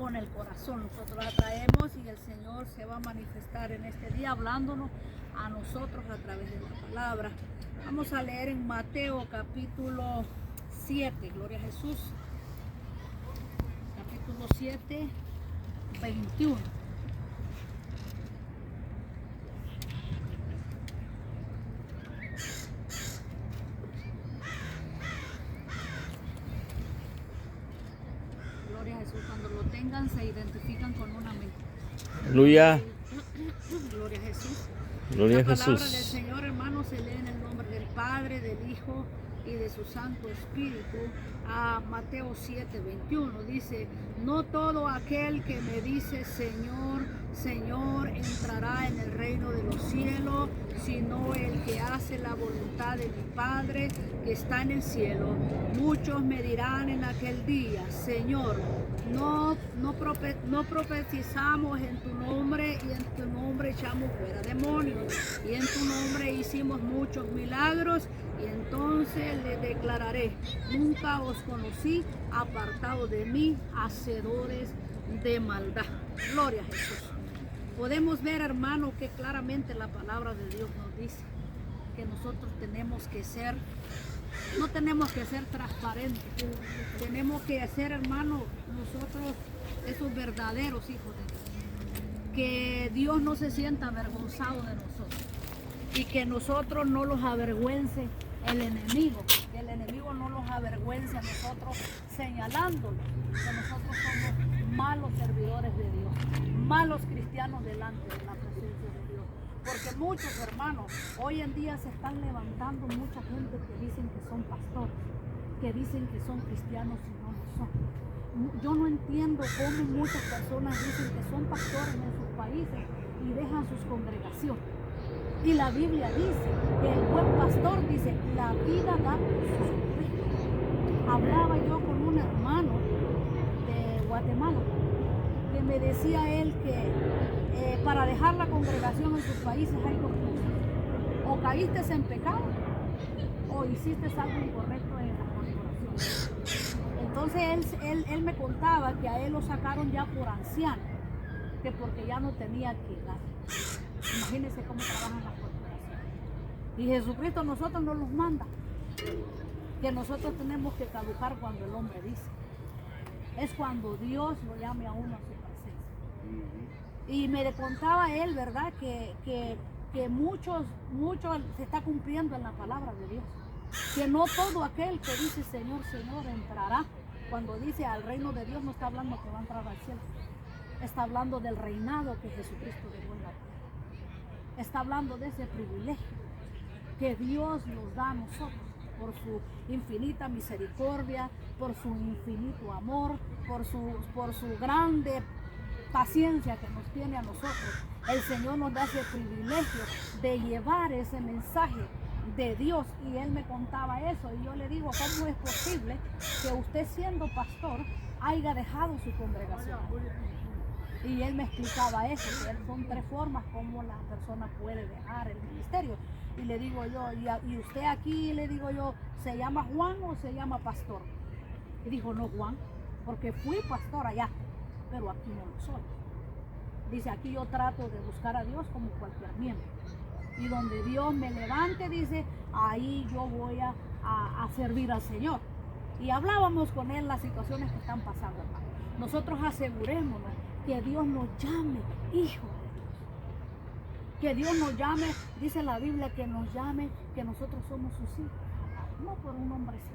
con el corazón. Nosotros la traemos y el Señor se va a manifestar en este día hablándonos a nosotros a través de la palabra. Vamos a leer en Mateo capítulo 7, gloria a Jesús. Capítulo 7, 21. Gloria a Jesús. Cuando lo tengan se identifican con un amén. Aleluya. Gloria a Jesús. Gloria a La palabra del Jesús. Señor, hermanos, se lee en el nombre del Padre, del Hijo y de su Santo Espíritu. A Mateo 7, 21 dice: no todo aquel que me dice Señor, Señor, entrará en el reino de los cielos, sino el que hace la voluntad de mi Padre que está en el cielo. Muchos me dirán en aquel día: Señor, no profetizamos en tu nombre, y en tu nombre echamos fuera demonios, y en tu nombre hicimos muchos milagros. Y entonces le declararé: nunca os conocí, apartados de mí, hacedores de maldad. Gloria a Jesús. Podemos ver, hermano, que claramente la palabra de Dios nos dice que nosotros tenemos que ser, no tenemos que ser transparentes, tenemos que ser, hermano, nosotros esos verdaderos hijos de Dios, que Dios no se sienta avergonzado de nosotros y que nosotros no los avergüence el enemigo, que el enemigo no los avergüence a nosotros señalándolos, que nosotros somos malos servidores de Dios, malos cristianos delante de la presencia de Dios. Porque muchos hermanos, hoy en día se están levantando mucha gente que dicen que son pastores, que dicen que son cristianos y no lo son. Yo no entiendo cómo muchas personas dicen que son pastores en sus países y dejan sus congregaciones. Y la Biblia dice que el buen pastor dice: la vida da por sus ovejas. Hablaba yo con un hermano de Guatemala que me decía él que para dejar la congregación en sus países hay dos cosas: o caíste en pecado o hiciste algo incorrecto en la corporación. Entonces él me contaba que a él lo sacaron ya por anciano, que porque ya no tenía que dar. Imagínense cómo trabajan las corporaciones. Y Jesucristo a nosotros nos los manda, que nosotros tenemos que caducar cuando el hombre dice. Es cuando Dios lo llame a uno a su presencia. Y me contaba él, ¿verdad? Que muchos se está cumpliendo en la palabra de Dios. Que no todo aquel que dice Señor, Señor entrará. Cuando dice al reino de Dios, no está hablando que va a entrar al cielo. Está hablando del reinado que Jesucristo dejó en la tierra. Está hablando de ese privilegio que Dios nos da a nosotros por su infinita misericordia, por su infinito amor, por su grande paciencia que nos tiene a nosotros. El Señor nos da ese privilegio de llevar ese mensaje de Dios. Y él me contaba eso y yo le digo: ¿cómo es posible que usted, siendo pastor, haya dejado su congregación? Y él me explicaba eso, que son tres formas como la persona puede dejar el ministerio. Y le digo yo: ¿y usted aquí, le digo yo, se llama Juan o se llama pastor? Y dijo: no, Juan, porque fui pastor allá, pero aquí no lo soy. Dice: aquí yo trato de buscar a Dios como cualquier miembro. Y donde Dios me levante, dice, ahí yo voy a servir al Señor. Y hablábamos con él las situaciones que están pasando, hermano. Nosotros asegurémonos que Dios nos llame hijo de Dios. Que Dios nos llame, dice la Biblia, que nos llame, que nosotros somos sus hijos, no por un hombrecito.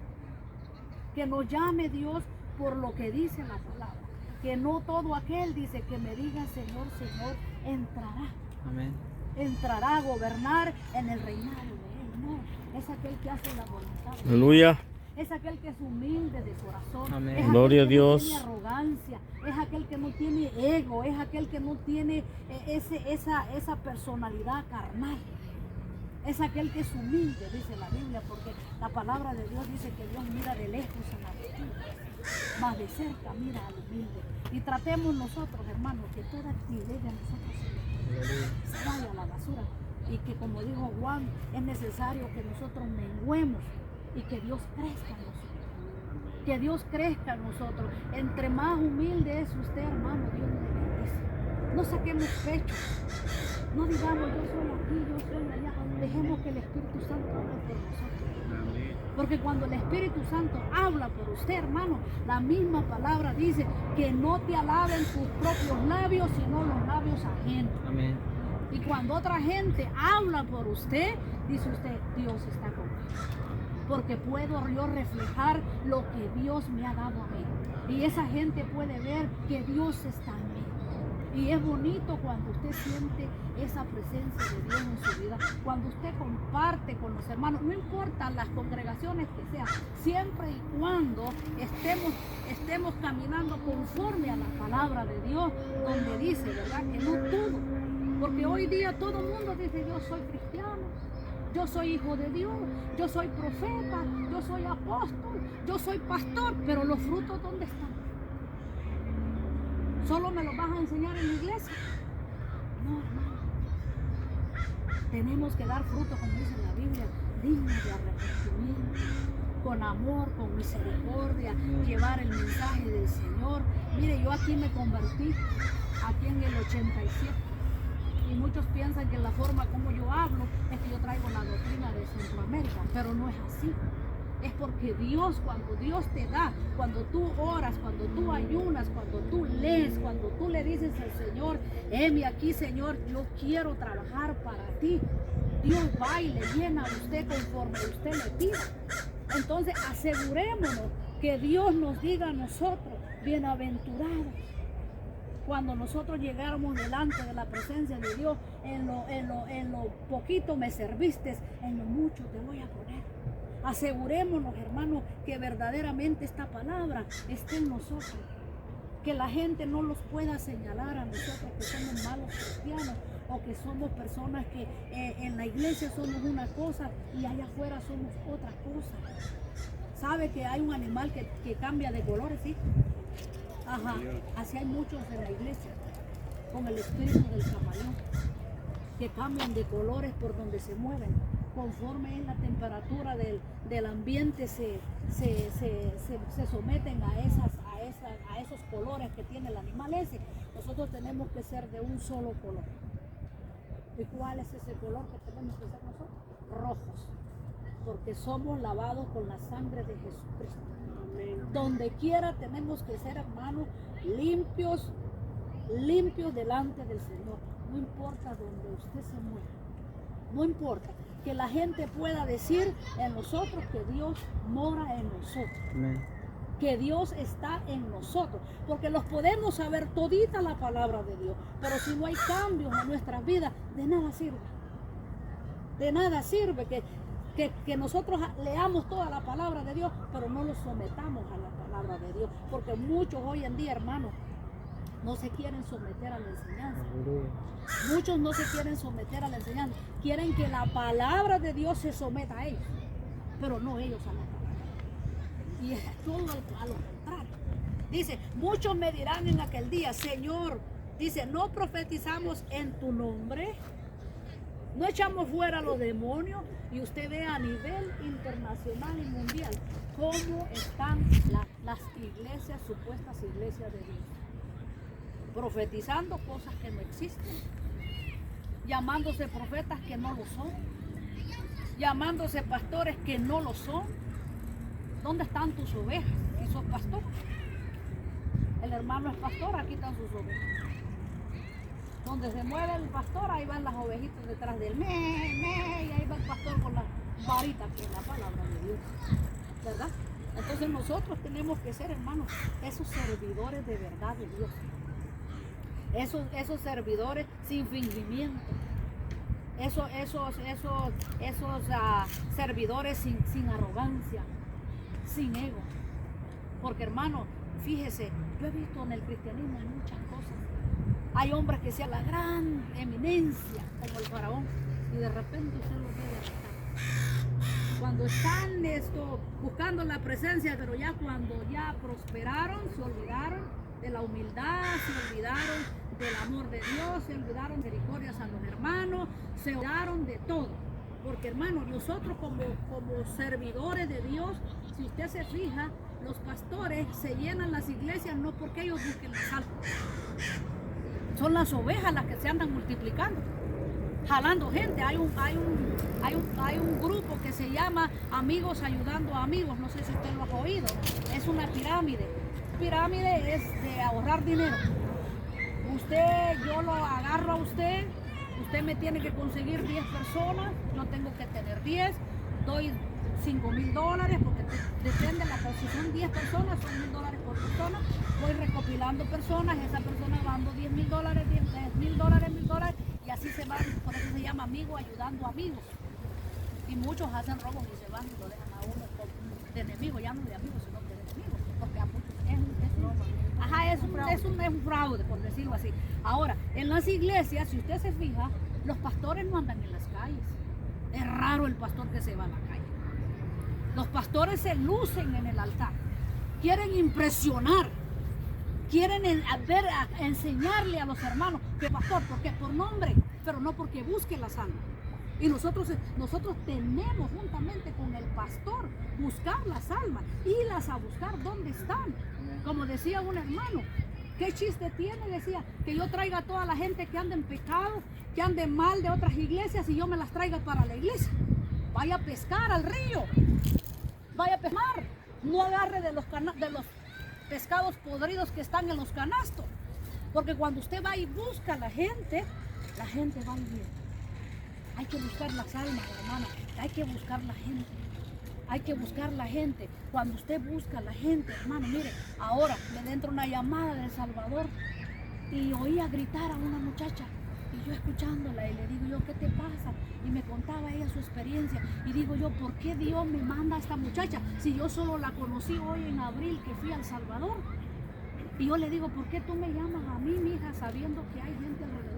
Que nos llame Dios por lo que dice la palabra. Que no todo aquel, dice, que me diga Señor, Señor, entrará. Amén. Entrará a gobernar en el reinado de Él. No, es aquel que hace la voluntad de Dios. Aleluya. Es aquel que es humilde de corazón. Amén. Es aquel Gloria a que Dios. no tiene arrogancia. Es aquel que no tiene ego. Es aquel que no tiene esa personalidad carnal. Es aquel que es humilde, dice la Biblia, porque la palabra de Dios dice que Dios mira de lejos a la altivez, más de cerca mira al humilde. Y tratemos nosotros, hermanos, que toda actividad de nosotros se vaya a la basura. Y que, como dijo Juan, es necesario que nosotros menguemos y que Dios crezca en nosotros. Que Dios crezca en nosotros. Entre más humilde es usted, hermano, Dios le bendice. No saquemos pecho. No digamos, yo soy aquí, yo soy allá. Dejemos que el Espíritu Santo hable por nosotros. Porque cuando el Espíritu Santo habla por usted, hermano, la misma palabra dice que no te alaben tus propios labios, sino los labios ajenos. Amén. Y cuando otra gente habla por usted, dice usted, Dios está conmigo. Porque puedo yo reflejar lo que Dios me ha dado a mí. Y esa gente puede ver que Dios está en mí. Y es bonito cuando usted siente esa presencia de Dios en su vida. Cuando usted comparte con los hermanos, no importa las congregaciones que sean, siempre y cuando estemos caminando conforme a la palabra de Dios, donde dice, ¿verdad? Que no todo. Porque hoy día todo el mundo dice, yo soy cristiano. Yo soy hijo de Dios, yo soy profeta, yo soy apóstol, yo soy pastor, pero los frutos ¿dónde están? ¿Solo me los vas a enseñar en la iglesia? No, hermano. Tenemos que dar fruto, como dice la Biblia, digno de arrepentimiento, con amor, con misericordia, llevar el mensaje del Señor. Mire, yo aquí me convertí, aquí en el 87. Y muchos piensan que la forma como yo hablo es que yo traigo la doctrina de Centroamérica, pero no es así. Es porque Dios, cuando Dios te da, cuando tú oras, cuando tú ayunas, cuando tú lees, cuando tú le dices al Señor, heme aquí, Señor, yo quiero trabajar para ti. Dios va y le llena a usted conforme usted le pida. Entonces asegurémonos que Dios nos diga a nosotros, bienaventurados. Cuando nosotros llegáramos delante de la presencia de Dios, en lo poquito me serviste, en lo mucho te voy a poner. Asegurémonos, hermanos, que verdaderamente esta palabra esté en nosotros. Que la gente no los pueda señalar a nosotros que somos malos cristianos o que somos personas que en la iglesia somos una cosa y allá afuera somos otra cosa. ¿Sabe que hay un animal que cambia de colores, sí? Ajá, así hay muchos en la iglesia, con el espíritu del camaleón, que cambian de colores por donde se mueven, conforme es la temperatura del ambiente se someten a esos colores que tiene el animal ese. Nosotros tenemos que ser de un solo color. ¿Y cuál es ese color que tenemos que ser nosotros? Rojos, porque somos lavados con la sangre de Jesucristo. Donde quiera tenemos que ser, hermanos, limpios delante del Señor. No importa donde usted se mueva, no importa, que la gente pueda decir en nosotros que Dios mora en nosotros. Amén. Que Dios está en nosotros, porque los podemos saber todita la palabra de Dios, pero si no hay cambios en nuestras vidas, de nada sirve. De nada sirve que nosotros leamos toda la palabra de Dios, pero no nos sometamos a la palabra de Dios, porque muchos hoy en día, hermanos, no se quieren someter a la enseñanza. Muchos no se quieren someter a la enseñanza, quieren que la palabra de Dios se someta a ellos, pero no ellos a la palabra. Y es todo a lo contrario. Dice, muchos me dirán en aquel día, Señor, dice, ¿no profetizamos en tu nombre? ¿No echamos fuera a los demonios? Y usted ve a nivel internacional y mundial cómo están las iglesias, supuestas iglesias de Dios. Profetizando cosas que no existen. Llamándose profetas que no lo son. Llamándose pastores que no lo son. ¿Dónde están tus ovejas? Si sos pastor. El hermano es pastor, aquí están sus ovejas. Donde se mueve el pastor, ahí van las ovejitas detrás del y ahí va el pastor con las varitas, que es la palabra de Dios, ¿verdad? Entonces nosotros tenemos que ser, hermanos, esos servidores de verdad de Dios, esos servidores sin fingimiento, esos servidores sin arrogancia, sin ego, porque, hermano, fíjese, yo he visto en el cristianismo muchas cosas. Hay hombres que sean la gran eminencia, como el faraón, y de repente usted los ve derrotados. Cuando están buscando la presencia, pero ya cuando ya prosperaron, se olvidaron de la humildad, se olvidaron del amor de Dios, se olvidaron de misericordias a los hermanos, se olvidaron de todo. Porque, hermanos, nosotros como servidores de Dios, si usted se fija, los pastores se llenan las iglesias no porque ellos busquen las almas. Son las ovejas las que se andan multiplicando, jalando gente. Hay un grupo que se llama Amigos Ayudando a Amigos, no sé si usted lo ha oído. Es una pirámide. Pirámide es de ahorrar dinero. Yo lo agarro a usted me tiene que conseguir 10 personas, yo tengo que tener 10, doy $5,000 porque depende de la si son 10 personas, son $1,000 por persona, voy recopilando personas, esa persona va dando $10,000, $10,000, y así se van, por eso se llama amigo ayudando a amigos. Y muchos hacen robos y se van y lo dejan a uno de enemigo, ya no de amigos, sino que de enemigos, porque a muchos es un fraude, por decirlo así. Ahora, en las iglesias, si usted se fija, los pastores no andan en las calles. Es raro el pastor que se va a la calle. Los pastores se lucen en el altar. Quieren impresionar. Quieren enseñarle a los hermanos que pastor, porque por nombre, pero no porque busque las almas. Y nosotros tenemos juntamente con el pastor buscar las almas, irlas a buscar dónde están. Como decía un hermano, ¿qué chiste tiene? Decía, que yo traiga a toda la gente que anda en pecado, que ande mal de otras iglesias y yo me las traiga para la iglesia. Vaya a pescar al río, vaya a pescar, no agarre de los pescados podridos que están en los canastos. Porque cuando usted va y busca a la gente va a ir. Hay que buscar las almas, hermana. Hay que buscar la gente. Hay que buscar la gente. Cuando usted busca a la gente, hermano, mire, ahora me entra una llamada de El Salvador y oía gritar a una muchacha. Y yo escuchándola y le digo yo, ¿qué te pasa? Y me contaba ella su experiencia. Y digo yo, ¿por qué Dios me manda a esta muchacha? Si yo solo la conocí hoy en abril que fui a El Salvador. Y yo le digo, ¿por qué tú me llamas a mí, mija, sabiendo que hay gente alrededor?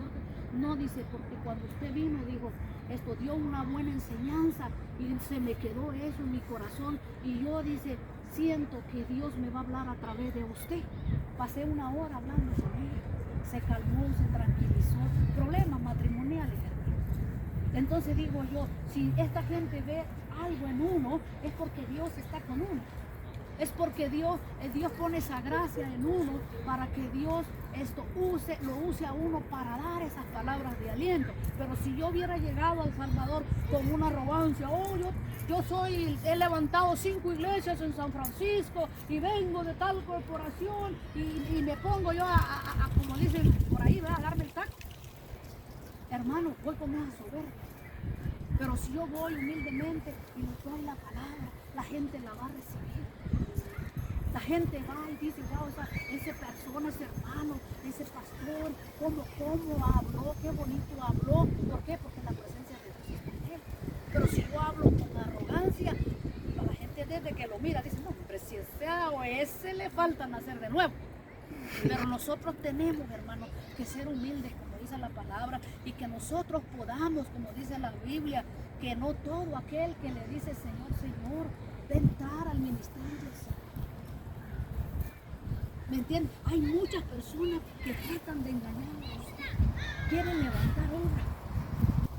No, dice, porque cuando usted vino, dijo, esto dio una buena enseñanza y se me quedó eso en mi corazón. Y yo, dice, siento que Dios me va a hablar a través de usted. Pasé una hora hablando con ella. Se calmó, se tranquilizó. Problemas matrimoniales, hermano. Entonces digo yo, si esta gente ve algo en uno, es porque Dios está con uno. Es porque Dios pone esa gracia en uno para que Dios lo use a uno para dar esas palabras de aliento. Pero si yo hubiera llegado a El Salvador con una arrogancia, he levantado 5 iglesias en San Francisco y vengo de tal corporación y me pongo yo como dicen por ahí, a darme el taco. Hermano, voy con esa soberbia. Pero si yo voy humildemente y les doy la palabra, la gente la va a recibir. La gente va y dice, wow, ese persona, ese hermano, ese pastor, cómo habló, qué bonito habló. ¿Por qué? Porque la presencia de Dios está en él. Pero si yo hablo con arrogancia, la gente desde que lo mira dice, no, hombre, si ese le falta nacer de nuevo. Pero nosotros tenemos, hermanos, que ser humildes, como dice la palabra, y que nosotros podamos, como dice la Biblia, que no todo aquel que le dice Señor, Señor, de entrar al ministerio del Señor. ¿Me entienden? Hay muchas personas que tratan de engañar a usted, quieren levantar obra.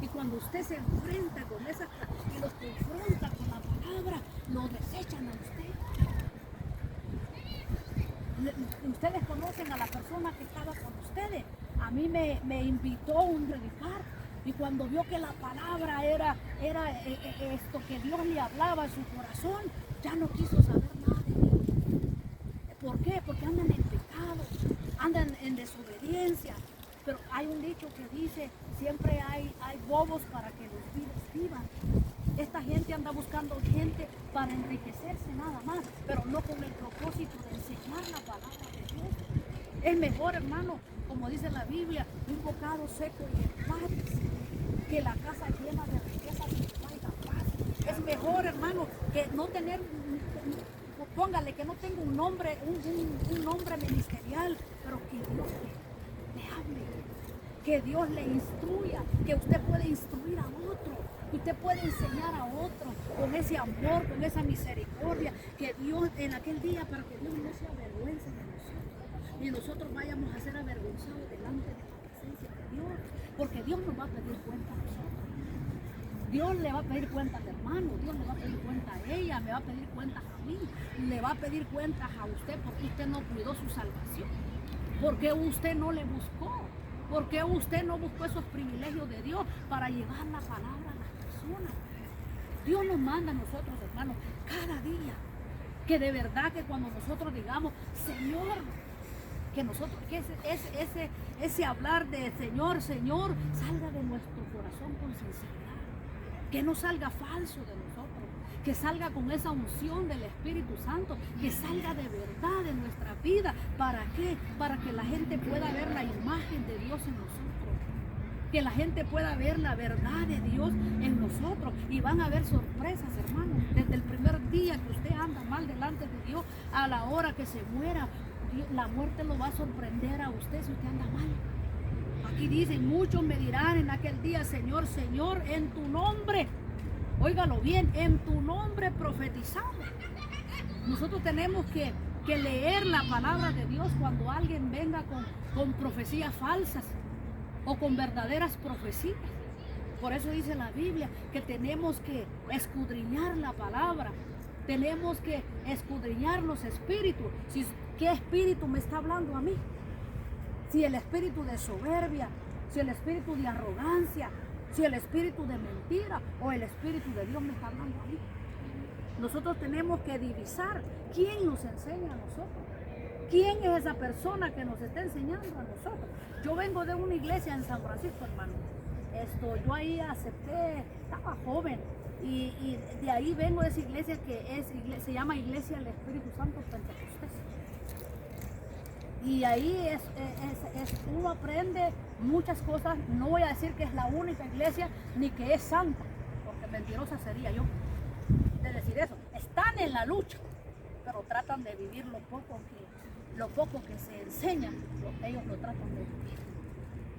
Y cuando usted se enfrenta con esas y los confronta con la palabra, lo desechan a usted. Ustedes conocen a la persona que estaba con ustedes. A mí me invitó a un predicar y cuando vio que la palabra era esto que Dios le hablaba a su corazón, ya no quiso saber nada de mí. ¿Por qué? Porque andan en pecado, andan en desobediencia. Pero hay un dicho que dice, siempre hay bobos para que los vivos vivan. Esta gente anda buscando gente para enriquecerse nada más, pero no con el propósito de enseñar la palabra de Dios. Es mejor, hermano, como dice la Biblia, un bocado seco y en paz, que la casa llena de riquezas y que no haya paz. Es mejor, hermano, que no tener, póngale que no tenga un nombre ministerial, pero que Dios le hable, que Dios le instruya, que usted puede instruir a otro. Usted puede enseñar a otro con ese amor, con esa misericordia, que Dios en aquel día, para que Dios no se avergüence de nosotros, ni nosotros vayamos a ser avergonzados delante de la presencia de Dios, porque Dios nos va a pedir cuenta a nosotros. Dios le va a pedir cuentas al hermano, Dios le va a pedir cuentas a ella, me va a pedir cuentas a mí, le va a pedir cuentas a usted porque usted no cuidó su salvación, porque usted no le buscó, porque usted no buscó esos privilegios de Dios para llevar la palabra a las personas. Dios nos manda a nosotros, hermanos, cada día, que de verdad que cuando nosotros digamos, Señor, que nosotros, que ese hablar de Señor, Señor, salga de nuestro corazón con sinceridad, que no salga falso de nosotros, que salga con esa unción del Espíritu Santo, que salga de verdad de nuestra vida. ¿Para qué? Para que la gente pueda ver la imagen de Dios en nosotros, que la gente pueda ver la verdad de Dios en nosotros, y van a haber sorpresas, hermanos, desde el primer día que usted anda mal delante de Dios, a la hora que se muera, la muerte lo va a sorprender a usted si usted anda mal. Aquí dice, muchos me dirán en aquel día, Señor, Señor, en tu nombre, óigalo bien, en tu nombre profetizamos. Nosotros tenemos que leer la palabra de Dios cuando alguien venga con profecías falsas o con verdaderas profecías. Por eso dice la Biblia que tenemos que escudriñar la palabra, tenemos que escudriñar los espíritus. ¿Qué espíritu me está hablando a mí? Si el espíritu de soberbia, si el espíritu de arrogancia, si el espíritu de mentira o el espíritu de Dios me está hablando a mí. Nosotros tenemos que divisar quién nos enseña a nosotros. ¿Quién es esa persona que nos está enseñando a nosotros? Yo vengo de una iglesia en San Francisco, hermano. Yo ahí acepté, estaba joven, y de ahí vengo de esa iglesia que se llama Iglesia del Espíritu Santo Pentecostés. Y ahí uno aprende muchas cosas. No voy a decir que es la única iglesia ni que es santa, porque mentirosa sería yo de decir eso. Están en la lucha, pero tratan de vivir lo poco que se enseña, ellos lo tratan de vivir.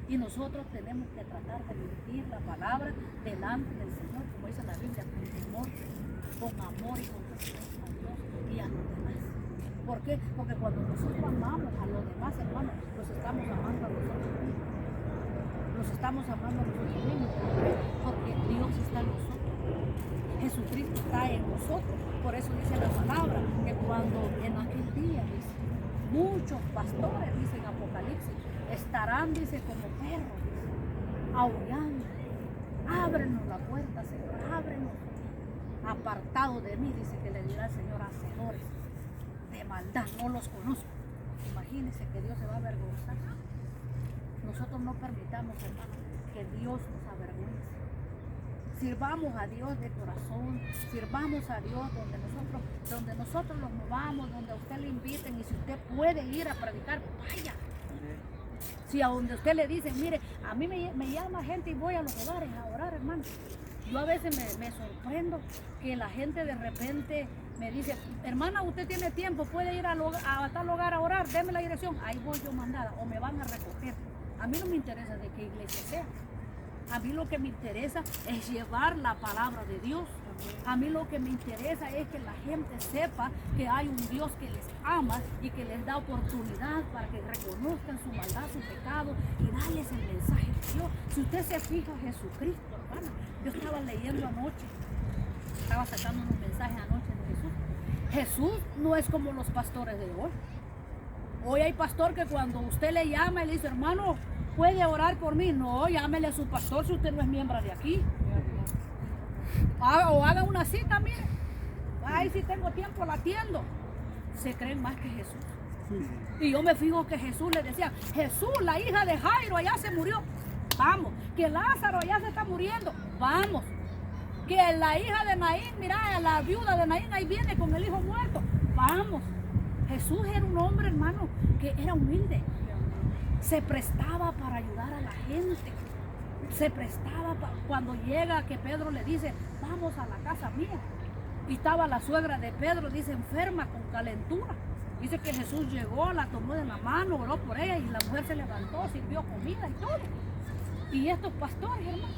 Y nosotros tenemos que tratar de vivir la palabra delante del Señor, como dice la Biblia, con amor y con respeto a Dios y a los demás. ¿Por qué? Porque cuando nosotros amamos a los demás, hermanos, los estamos amando a nosotros mismos. Los estamos amando a nosotros mismos. ¿Por qué? Porque Dios está en nosotros. Jesucristo está en nosotros. Por eso dice la palabra que cuando en aquel día, dice, muchos pastores, dice en Apocalipsis, estarán, dice, como perros, aullando. Ábrenos la puerta, Señor, ábrenos. Apartado de mí, dice que le dirá el Señor, hacedores de maldad, no los conozco. Imagínense que Dios se va a avergonzar. Nosotros no permitamos, hermano, que Dios nos avergüence. Sirvamos a Dios de corazón, sirvamos a Dios donde nosotros los movamos, donde a usted le inviten, y si usted puede ir a predicar, vaya. Si a donde usted le dice, mire, a mí me llama gente y voy a los hogares a orar, hermano. Yo a veces me sorprendo que la gente de repente me dice, hermana, usted tiene tiempo, puede ir a tal hogar a orar, déme la dirección. Ahí voy yo mandada, o me van a recoger. A mí no me interesa de qué iglesia sea. A mí lo que me interesa es llevar la palabra de Dios. A mí lo que me interesa es que la gente sepa que hay un Dios que les ama y que les da oportunidad para que reconozcan su maldad, su pecado, y darles el mensaje de Dios. Si usted se fija, Jesucristo, hermano, yo estaba leyendo anoche, estaba sacando unos mensajes anoche de Jesús. Jesús no es como los pastores de hoy. Hoy hay pastor que cuando usted le llama y le dice, hermano, ¿puede orar por mí? No, llámele a su pastor si usted no es miembro de aquí. O haga una cita, mire. Ay, si tengo tiempo la atiendo. Se creen más que Jesús. Y yo me fijo que Jesús le decía, Jesús, la hija de Jairo allá se murió. Vamos. Que Lázaro allá se está muriendo. Vamos. Que la hija de Naín, mira, la viuda de Naín ahí viene con el hijo muerto. Vamos. Jesús era un hombre, hermano, que era humilde. Se prestaba para ayudar a la gente. Se prestaba cuando llega que Pedro le dice, vamos a la casa mía. Y estaba la suegra de Pedro, dice, enferma con calentura. Dice que Jesús llegó, la tomó de la mano, oró por ella y la mujer se levantó, sirvió comida y todo. Y estos pastores, hermano,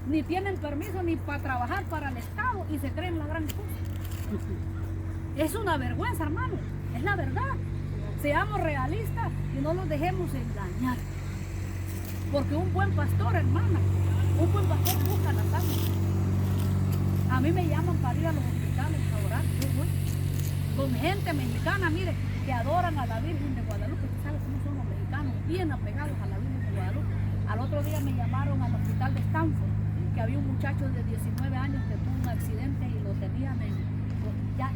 ni tienen permiso ni para trabajar para el Estado y se creen la gran cosa. Es una vergüenza, hermano, es la verdad. Seamos realistas y no nos dejemos engañar. Porque un buen pastor, hermana, Un buen pastor busca la sangre. A mí me llaman para ir a los hospitales a orar. Yo voy con gente mexicana, mire, que adoran a la Virgen de Guadalupe. Usted sabe cómo son los mexicanos, bien apegados a la Virgen de Guadalupe. Al otro día me llamaron al hospital de Stanford, que había un muchacho de 19 años que tuvo un accidente y lo tenían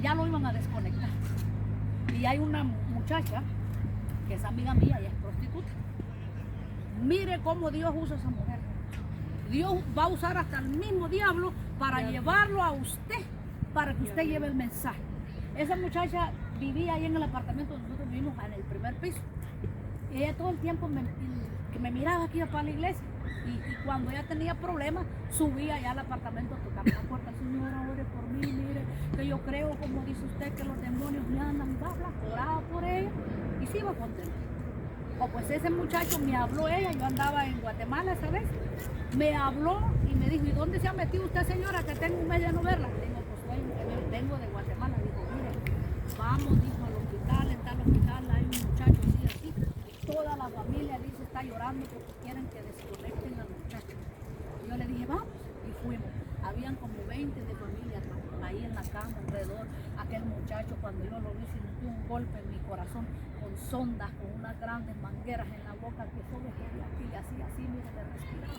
ya lo iban a desconectar. Y hay una muchacha que es amiga mía y es prostituta. Mire cómo Dios usa a esa mujer. Dios va a usar hasta el mismo diablo para llevarlo a usted, para que usted lleve el mensaje. Esa muchacha vivía ahí en el apartamento donde nosotros vivimos, en el primer piso. Y ella todo el tiempo que me miraba aquí para la iglesia. Y cuando ella tenía problemas, subía allá al apartamento a tocar la puerta. Señora, ore por mí, mire, que yo creo, como dice usted, que los demonios me andan, oraba por ella y se iba contenta. O pues ese muchacho me habló ella, yo andaba en Guatemala esa vez, me habló y me dijo, ¿y dónde se ha metido usted, señora, que tengo un mes de no verla? Le digo, pues vengo de Guatemala. Dijo, mire, vamos, dijo, al hospital, en tal hospital hay un muchacho así, toda la familia dice, está llorando porque quieren que desconecten al muchacho. Y yo le dije, vamos, y fuimos. Habían como 20 de familias ahí en la cama alrededor. Aquel muchacho, cuando yo lo vi, sintió un golpe en mi corazón con sondas, con unas grandes mangueras en la boca que solo quería aquí y así, mire, le respiraba.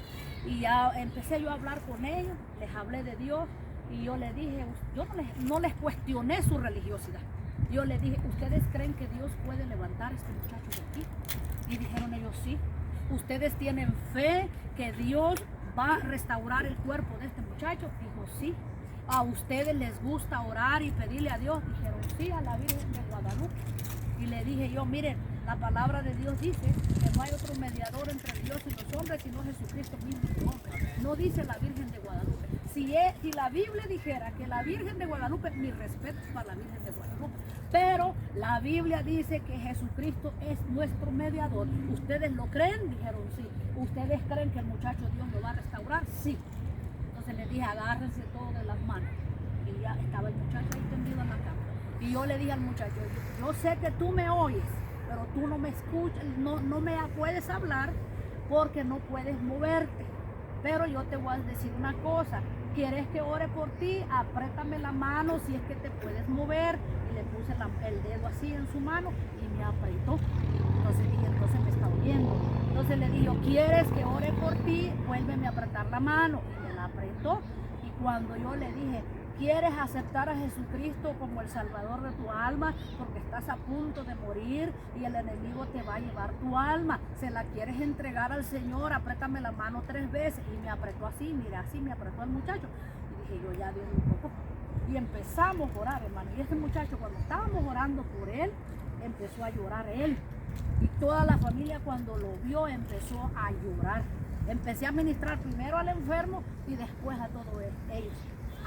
Y ya empecé yo a hablar con ellos, les hablé de Dios y yo les dije, yo no les cuestioné su religiosidad. Yo les dije, ¿ustedes creen que Dios puede levantar a este muchacho de aquí? Y dijeron ellos, sí. ¿Ustedes tienen fe que Dios va a restaurar el cuerpo de este muchacho? Dijo, sí. ¿A ustedes les gusta orar y pedirle a Dios? Dijeron, sí, a la Virgen de Guadalupe. Y le dije yo, miren, la palabra de Dios dice que no hay otro mediador entre Dios y los hombres, sino Jesucristo mismo su hombre. No dice la Virgen de Guadalupe. Si la Biblia dijera que la Virgen de Guadalupe, mi respeto para la Virgen de Guadalupe, pero la Biblia dice que Jesucristo es nuestro mediador. ¿Ustedes lo creen? Dijeron sí. ¿Ustedes creen que el muchacho Dios lo va a restaurar? Sí. Entonces les dije, agárrense todos de las manos. Y ya estaba el muchacho ahí tendido en la cama. Y yo le dije al muchacho, yo sé que tú me oyes, pero tú no me escuchas, no me puedes hablar porque no puedes moverte. Pero yo te voy a decir una cosa, ¿quieres que ore por ti? Apriétame la mano si es que te puedes mover. Y le puse el dedo así en su mano y me apretó. Entonces me está oyendo. Entonces le dije, ¿quieres que ore por ti? Vuélveme a apretar la mano. Y me la apretó. Y cuando yo le dije, ¿quieres aceptar a Jesucristo como el Salvador de tu alma? Porque estás a punto de morir y el enemigo te va a llevar tu alma. ¿Se la quieres entregar al Señor? Apriétame la mano 3 veces. Y me apretó así, mira, así me apretó el muchacho. Y dije, yo ya Dios un poco. Y empezamos a orar, hermano. Y este muchacho, cuando estábamos orando por él, empezó a llorar él. Y toda la familia, cuando lo vio, empezó a llorar. Empecé a ministrar primero al enfermo y después a todos ellos.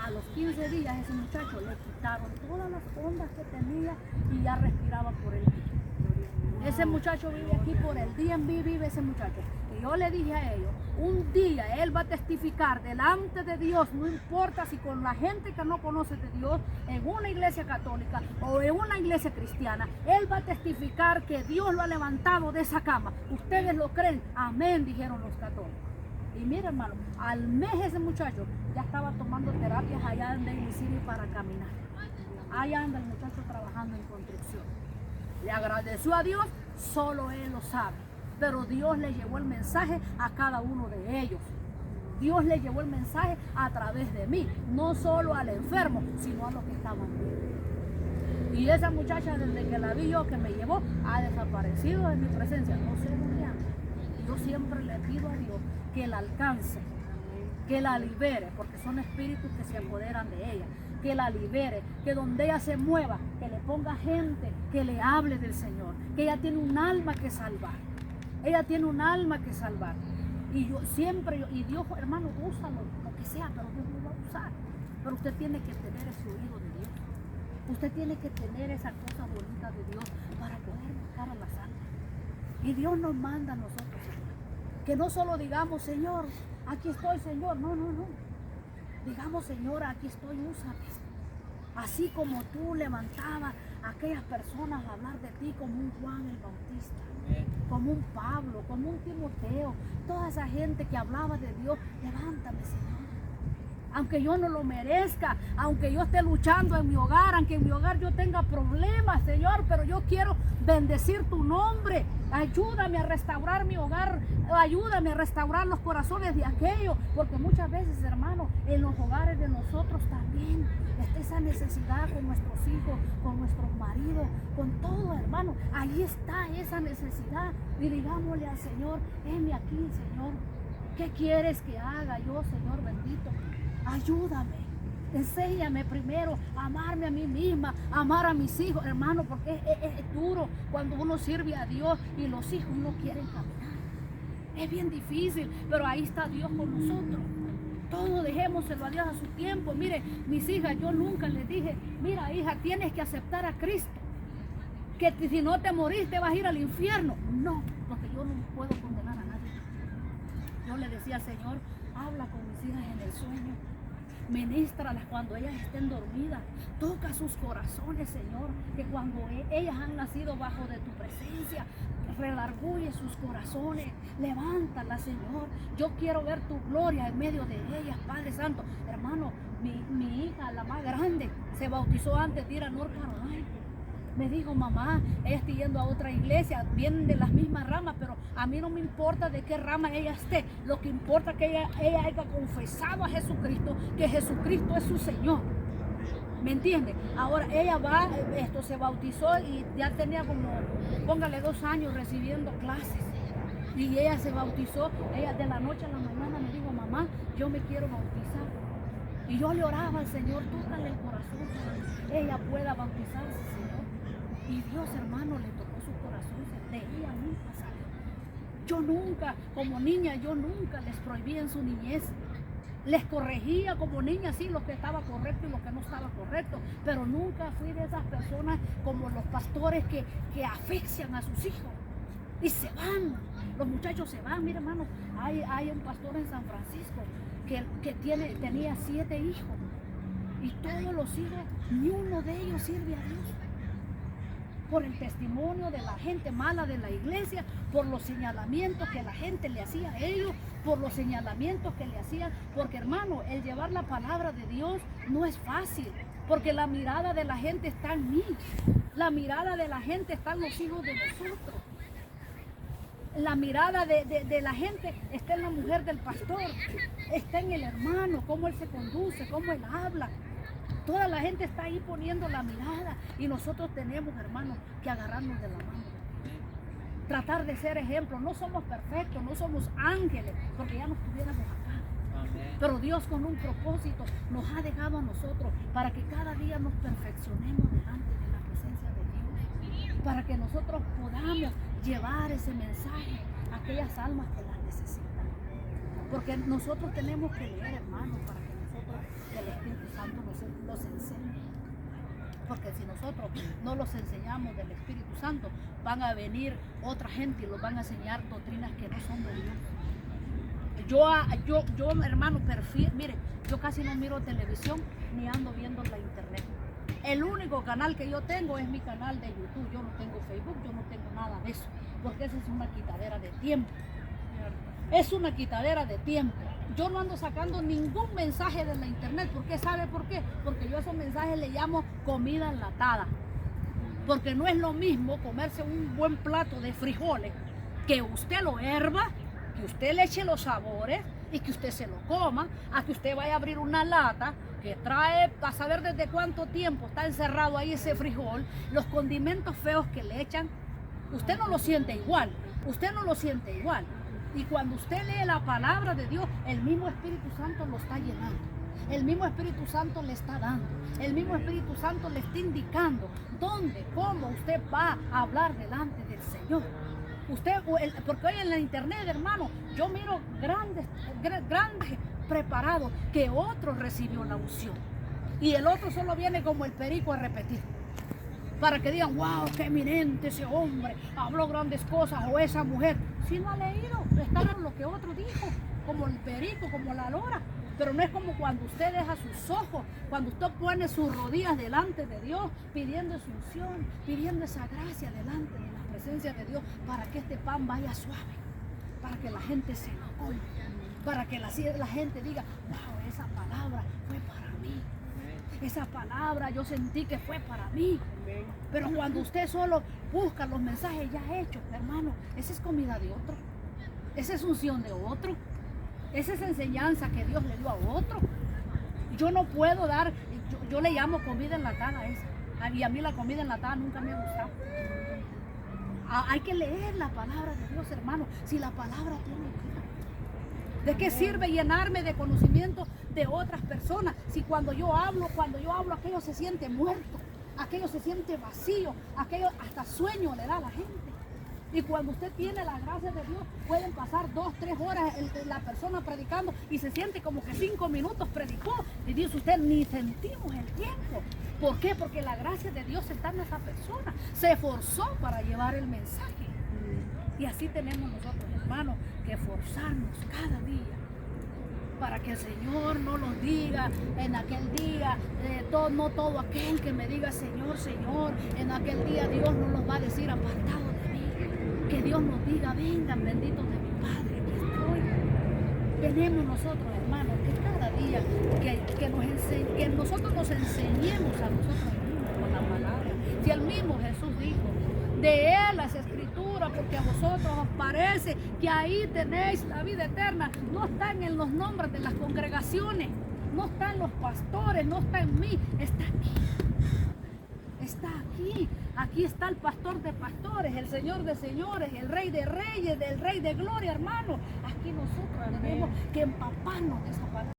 A los 15 días ese muchacho le quitaron todas las ondas que tenía y ya respiraba por el día. Ese muchacho vive aquí por el DMV, vive ese muchacho. Y yo le dije a ellos, un día él va a testificar delante de Dios, no importa si con la gente que no conoce de Dios, en una iglesia católica o en una iglesia cristiana, él va a testificar que Dios lo ha levantado de esa cama. ¿Ustedes lo creen? Amén, dijeron los católicos. Y mira, hermano, al mes ese muchacho ya estaba tomando terapias allá en Daly City para caminar. Allá anda el muchacho trabajando en construcción. Le agradeció a Dios, solo él lo sabe. Pero Dios le llevó el mensaje a cada uno de ellos. Dios le llevó el mensaje a través de mí, no solo al enfermo, sino a los que estaban bien. Y esa muchacha, desde que la vi yo, que me llevó, ha desaparecido de mi presencia. No sé dónde anda. Yo siempre le pido a Dios que la alcance, que la libere, porque son espíritus que se apoderan de ella, que la libere, que donde ella se mueva, que le ponga gente que le hable del Señor, que ella tiene un alma que salvar, ella tiene un alma que salvar. Y yo siempre, y Dios, hermano, úsalo, lo que sea, pero Dios lo va a usar. Pero usted tiene que tener ese oído de Dios, usted tiene que tener esa cosa bonita de Dios para poder buscar a las almas. Y Dios nos manda a nosotros, que no solo digamos, Señor, aquí estoy, Señor, no. Digamos, Señor, aquí estoy, úsame. Así como tú levantabas aquellas personas a hablar de ti como un Juan el Bautista, como un Pablo, como un Timoteo, toda esa gente que hablaba de Dios, levántame, Señor. Aunque yo no lo merezca, aunque yo esté luchando en mi hogar, aunque en mi hogar yo tenga problemas, Señor, pero yo quiero bendecir tu nombre. Ayúdame a restaurar mi hogar, ayúdame a restaurar los corazones de aquellos, porque muchas veces, hermano, en los hogares de nosotros también está esa necesidad con nuestros hijos, con nuestros maridos, con todo, hermano. Ahí está esa necesidad. Y digámosle al Señor, heme aquí, Señor. ¿Qué quieres que haga yo, Señor bendito? Ayúdame, enséñame primero a amarme a mí misma, a amar a mis hijos, hermano, porque es duro cuando uno sirve a Dios y los hijos no quieren caminar. Es bien difícil, pero ahí está Dios con nosotros. Todo dejémoselo a Dios a su tiempo. Mire, mis hijas, yo nunca les dije, mira hija, tienes que aceptar a Cristo, que si no te morís te vas a ir al infierno. No, porque yo no puedo condenar a nadie. Yo le decía al Señor, habla con mis hijas en el sueño, ministralas cuando ellas estén dormidas, toca sus corazones, Señor, que cuando ellas han nacido bajo de tu presencia, redarguye sus corazones, levántalas, Señor. Yo quiero ver tu gloria en medio de ellas, Padre Santo. Hermano, mi hija, la más grande, se bautizó antes de ir a North Carolina. Me dijo, mamá, ella está yendo a otra iglesia, vienen de las mismas ramas, pero a mí no me importa de qué rama ella esté. Lo que importa es que ella haya confesado a Jesucristo, que Jesucristo es su Señor. ¿Me entiende? Ahora ella va, se bautizó y ya tenía como, póngale 2 años recibiendo clases. Y ella se bautizó, ella de la noche a la mañana me dijo, mamá, yo me quiero bautizar. Y yo le oraba al Señor, tócale el corazón para que ella pueda bautizarse, Señor. Y Dios, hermano, le tocó su corazón, de ella misma salió. Yo nunca, como niña, yo nunca les prohibí en su niñez. Les corregía como niña, sí, lo que estaba correcto y lo que no estaba correcto. Pero nunca fui de esas personas como los pastores que asfixian a sus hijos. Y se van, los muchachos se van. Mira, hermano, hay un pastor en San Francisco que tenía 7 hijos. Y todos los hijos, ni uno de ellos sirve a Dios. Por el testimonio de la gente mala de la iglesia, por los señalamientos que la gente le hacía a ellos, por los señalamientos que le hacían, porque hermano, el llevar la palabra de Dios no es fácil, porque la mirada de la gente está en mí, la mirada de la gente está en los hijos de nosotros, la mirada de la gente está en la mujer del pastor, está en el hermano, cómo él se conduce, cómo él habla. Toda la gente está ahí poniendo la mirada y nosotros tenemos, hermanos, que agarrarnos de la mano. Tratar de ser ejemplo. No somos perfectos, no somos ángeles, porque ya no estuviéramos acá. Pero Dios con un propósito nos ha dejado a nosotros para que cada día nos perfeccionemos delante de la presencia de Dios. Para que nosotros podamos llevar ese mensaje a aquellas almas que las necesitan. Porque nosotros tenemos que leer, hermanos, para que nosotros, el Espíritu Santo nos enseñe. Porque si nosotros no los enseñamos del Espíritu Santo, van a venir otra gente y los van a enseñar doctrinas que no son de Dios. Yo hermano, mire, yo casi no miro televisión ni ando viendo la internet. El único canal que yo tengo es mi canal de YouTube. Yo no tengo Facebook, yo no tengo nada de eso, porque esa es una quitadera de tiempo. Es una quitadera de tiempo. Yo no ando sacando ningún mensaje de la internet. ¿Por qué? ¿Sabe por qué? Porque yo a esos mensajes le llamo comida enlatada. Porque no es lo mismo comerse un buen plato de frijoles, que usted lo herva, que usted le eche los sabores y que usted se lo coma, a que usted vaya a abrir una lata que trae, para saber desde cuánto tiempo está encerrado ahí ese frijol, los condimentos feos que le echan. Usted no lo siente igual. Usted no lo siente igual. Y cuando usted lee la palabra de Dios, el mismo Espíritu Santo lo está llenando. El mismo Espíritu Santo le está dando. El mismo Espíritu Santo le está indicando dónde, cómo usted va a hablar delante del Señor. Porque hoy en la internet, hermano, yo miro grandes preparados que otro recibió la unción. Y el otro solo viene como el perico a repetir. Para que digan, wow, qué eminente ese hombre, habló grandes cosas, o esa mujer. Si no ha leído, está lo que otro dijo, como el perico, como la lora. Pero no es como cuando usted deja sus ojos, cuando usted pone sus rodillas delante de Dios, pidiendo su unción, pidiendo esa gracia delante de la presencia de Dios, para que este pan vaya suave, para que la gente se lo coma, para que la gente diga, wow, esa palabra fue para mí. Esa palabra yo sentí que fue para mí. Pero cuando usted solo busca los mensajes ya hechos, hermano, esa es comida de otro. Esa es unción de otro. Esa es enseñanza que Dios le dio a otro. Yo no puedo dar, yo le llamo comida enlatada a esa. Y a mí la comida enlatada nunca me ha gustado. Hay que leer la palabra de Dios, hermano. Si la palabra tiene vida. ¿De qué sirve llenarme de conocimiento de otras personas si cuando yo hablo aquello se siente muerto, aquello se siente vacío, aquello hasta sueño le da a la gente? Y cuando usted tiene la gracia de Dios, pueden pasar 2, 3 horas la persona predicando y se siente como que 5 minutos predicó y dice usted, ni sentimos el tiempo. ¿Por qué? Porque la gracia de Dios está en esa persona, se esforzó para llevar el mensaje. Y así tenemos nosotros, hermanos, que esforzarnos cada día para que el Señor no nos diga en aquel día, no todo aquel que me diga Señor, Señor, en aquel día Dios no nos va a decir apartado de mí. Que Dios nos diga, vengan benditos de mi Padre, aquí estoy. Tenemos nosotros, hermanos, que cada día que nosotros nos enseñemos a nosotros mismos con la palabra. Si el mismo Jesús dijo, de Él las Escrituras, porque a vosotros os parece que ahí tenéis la vida eterna. No están en los nombres de las congregaciones, no están los pastores, no está en mí, está aquí. Está aquí. Aquí está el pastor de pastores, el Señor de señores, el Rey de reyes, el Rey de gloria, hermano. Aquí nosotros tenemos que empaparnos de esa palabra.